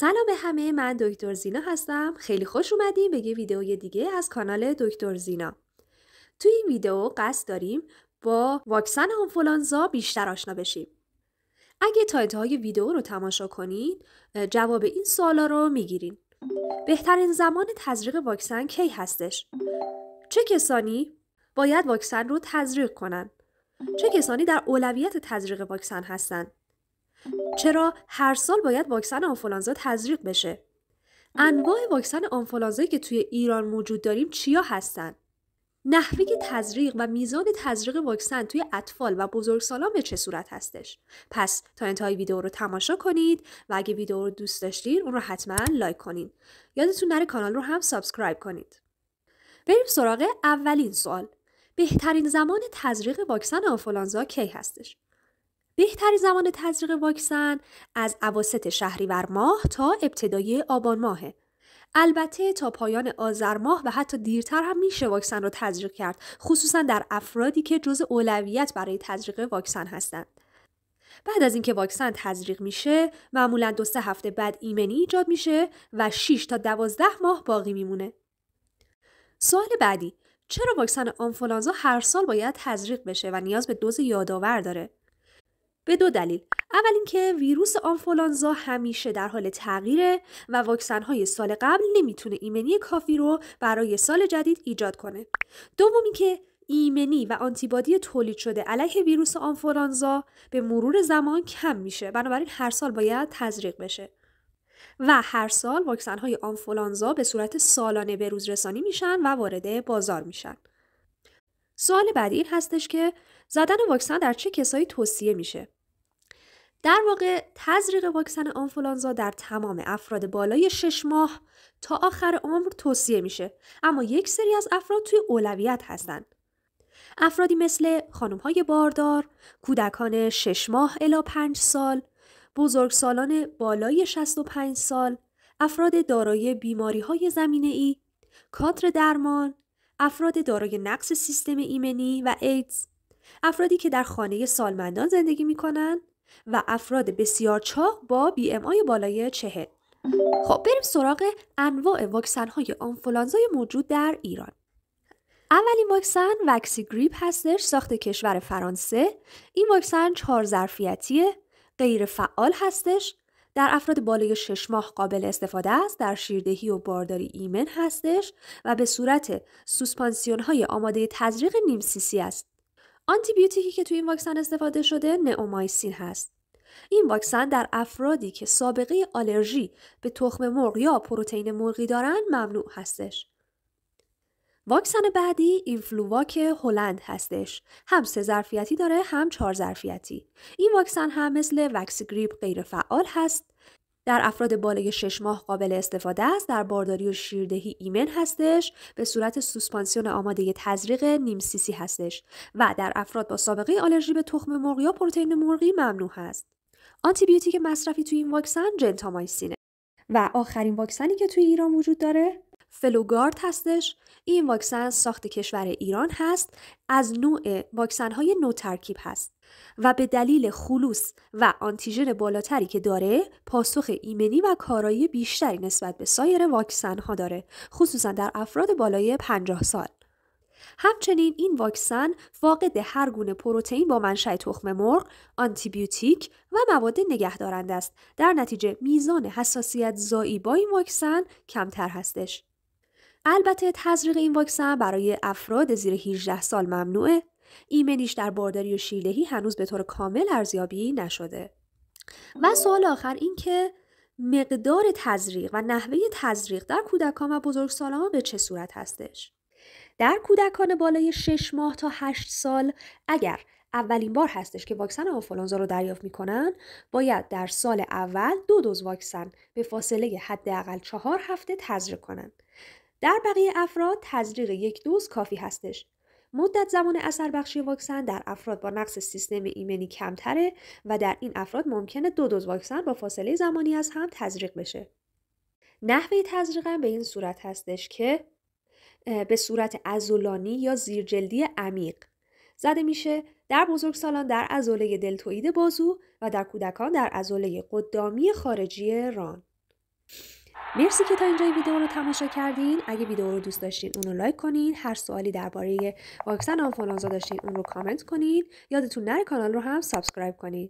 سلام به همه، من دکتر زینا هستم. خیلی خوش اومدیم به یه ویدیوی دیگه از کانال دکتر زینا. توی این ویدیو قصد داریم با واکسن آنفولانزا بیشتر آشنا بشیم. اگه تا انتهای ویدیو رو تماشا کنید، جواب این سوالا رو میگیرین. بهترین زمان تزریق واکسن کی هستش؟ چه کسانی باید واکسن رو تزریق کنن؟ چه کسانی در اولویت تزریق واکسن هستند؟ چرا هر سال باید واکسن آنفولانزا تزریق بشه؟ انواع واکسن آنفولانزایی که توی ایران موجود داریم چیا هستن؟ نحوه تزریق و میزان تزریق واکسن توی اطفال و بزرگسالان به چه صورت هستش؟ پس تا انتهای ویدیو رو تماشا کنید و اگه ویدیو رو دوست داشتین اون رو حتما لایک کنین. یادتون نره کانال رو هم سابسکرایب کنید. بریم سراغ اولین سوال. بهترین زمان تزریق واکسن آنفولانزا کی هستش؟ بهترین زمان تزریق واکسن از اواسط شهریور ماه تا ابتدای آبان ماهه. البته تا پایان آذر ماه و حتی دیرتر هم میشه واکسن رو تزریق کرد، خصوصا در افرادی که جزء اولویت برای تزریق واکسن هستند. بعد از اینکه واکسن تزریق میشه، معمولاً 2-3 هفته بعد ایمنی ایجاد میشه و 6 تا 12 ماه باقی میمونه. سوال بعدی، چرا واکسن آنفولانزا هر سال باید تزریق بشه و نیاز به دوز یادآور داره؟ به 2 دلیل. اول اینکه ویروس آنفولانزا همیشه در حال تغییره و واکسن‌های سال قبل نمیتونه ایمنی کافی رو برای سال جدید ایجاد کنه. دوم اینکه ایمنی و آنتیبادی تولید شده علیه ویروس آنفولانزا به مرور زمان کم میشه. بنابراین هر سال باید تزریق بشه. و هر سال واکسن‌های آنفولانزا به صورت سالانه به روز رسانی میشن و وارد بازار میشن. سوال بعدی این هستش که زدن واکسن در چه کسایی توصیه میشه؟ در واقع تزریق واکسن آنفولانزا در تمام افراد بالای 6 ماه تا آخر عمر توصیه میشه، اما یک سری از افراد توی اولویت هستند. افرادی مثل خانم‌های باردار، کودکان 6 ماه الی 5 سال، بزرگسالان بالای 65 سال، افراد دارای بیماری‌های زمینه‌ای، کادر درمان، افراد دارای نقص سیستم ایمنی و ایدز، افرادی که در خانه سالمندان زندگی می‌کنند و افراد بسیار چاق با BMI بالای 40. خب بریم سراغ انواع واکسن‌های آنفولانزای موجود در ایران. اولین واکسن وکسیگریپ هستش، ساخت کشور فرانسه. این واکسن 4 ظرفیتیه، غیر فعال هستش، در افراد بالای 6 ماه قابل استفاده است، در شیردهی و بارداری ایمن هستش و به صورت سوسپانسیون‌های آماده تزریق نیم سیسی است. آنتی بیوتیکی که توی این واکسن استفاده شده نئومایسین هست. این واکسن در افرادی که سابقه آلرژی به تخم مرغ یا پروتئین مرغی دارن ممنوع هستش. واکسن بعدی اینفلوواک هلند هستش. هم 3 ظرفیتی داره، هم 4 ظرفیتی. این واکسن هم مثل وکسیگریپ غیر فعال هست. در افراد بالای 6 ماه قابل استفاده است، در بارداری و شیردهی ایمن هستش، به صورت سوسپانسیون آماده تزریق نیم سیسی هستش و در افراد با سابقه آلرژی به تخم مرغ یا پروتئین مرغی ممنوع هست. آنتی بیوتیک مصرفی توی این واکسن جنتامایسینه. و آخرین واکسنی که توی ایران وجود داره فلوگارد هستش. این واکسن ساخت کشور ایران هست، از نوع واکسن‌های نوترکیب هست و به دلیل خلوص و آنتیژن بالاتری که داره پاسخ ایمنی و کارایی بیشتری نسبت به سایر واکسن‌ها داره، خصوصا در افراد بالای 50 سال. همچنین این واکسن فاقد هر گونه پروتئین با منشأ تخم مرغ، آنتیبیوتیک و مواد نگهدارنده است. در نتیجه میزان حساسیت زایی با این واکسن کمتر هستش. البته تزریق این واکسن برای افراد زیر 18 سال ممنوعه. ایمنیش در بارداری و شیردهی هنوز به طور کامل ارزیابی نشده. و سوال آخر این که مقدار تزریق و نحوه تزریق در کودکان و بزرگسالان به چه صورت هستش؟ در کودکان بالای 6 ماه تا 8 سال اگر اولین بار هستش که واکسن آنفولانزا رو دریافت میکنن، باید در سال اول 2 دوز واکسن به فاصله حداقل 4 هفته تزریق کنند. در بقیه افراد تزریق 1 دوز کافی هستش. مدت زمان اثر بخشی واکسن در افراد با نقص سیستم ایمنی کمتره و در این افراد ممکنه 2 دوز واکسن با فاصله زمانی از هم تزریق بشه. نحوه تزریق هم به این صورت هستش که به صورت عضلانی یا زیرجلدی عمیق زده میشه. در بزرگسالان در عضله دلتوئید بازو و در کودکان در عضله قدامی خارجی ران. مرسی که تا اینجا این ویدیو رو تماشا کردین. اگه ویدیو رو دوست داشتین اون رو لایک کنین. هر سوالی درباره واکسن آنفولانزا داشتین اون رو کامنت کنین. یادتون نره کانال رو هم سابسکرایب کنین.